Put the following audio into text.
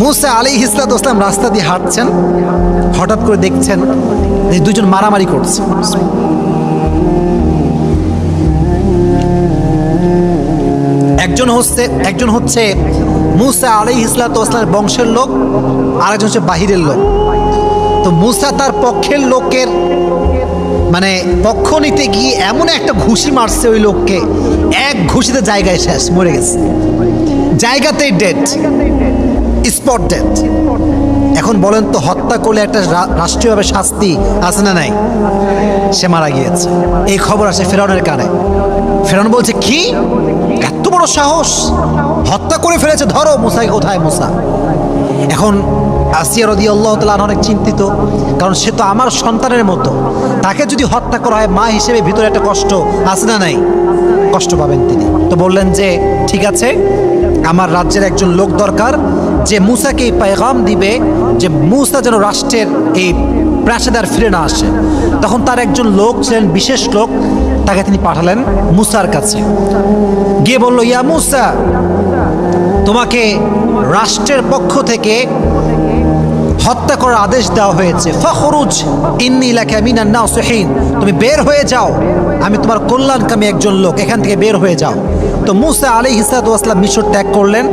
মুসা আলাইহিস সালাম রাস্তা দিয়ে হাঁটছেন, হঠাৎ করে দেখছেন যে দুজন মারামারি করছে। একজন হচ্ছে মুসা আলাইহিস সালামের বংশের লোক, আর একজন হচ্ছে বাহিরের লোক। তো মুসা তার পক্ষের লোকের মানে পক্ষ নিতে গিয়ে এমন একটা ঘুষি মারছে ওই লোককে, এক ঘুষিতে জায়গায় শেষ, মরে গেছে, জায়গাতেই ডেড, স্পট ডেড। এখন বলেন তো, হত্যা করলে একটা রাষ্ট্রীয়ভাবে শাস্তি আছে না নাই? সে মারা গিয়েছে। এই খবর আসে ফেরাউনের কানে। ফেরাউন বলছে, কি এত বড় সাহস, হত্যা করে ফেলেছে, ধরো মুসা কোথায় মুসা। এখন আসিয়া রাদিয়াল্লাহু তাআলা অনেক চিন্তিত, কারণ সে তো আমার সন্তানের মতো, তাকে যদি হত্যা করা হয় মা হিসেবে ভিতরে একটা কষ্ট আছে না নাই? কষ্ট পাবেন তিনি। তো বললেন যে ঠিক আছে, আমার রাজ্যের একজন লোক দরকার যে মুসাকে এই পেগাম দিবে যে মুসা যেন রাষ্ট্রের এই প্রাসাদার ফিরে না আসে। তখন তার একজন লোক ছিলেন, বিশেষ লোক, তাকে তিনি পাঠালেন মুসার কাছে, গিয়ে বলল, ইয়া মুসা, তোমাকে রাষ্ট্রের পক্ষ থেকে হত্যা করার আদেশ দেওয়া হয়েছে, ফখরুজ ইন্নী লাকা মিনান নাসিহিন, তুমি বের হয়ে যাও, আমি তোমার কল্যাণকামী একজন লোক, এখান থেকে বের হয়ে যাও। তো মুসা আলাইহিস সালাম মিশর ত্যাগ করলেন।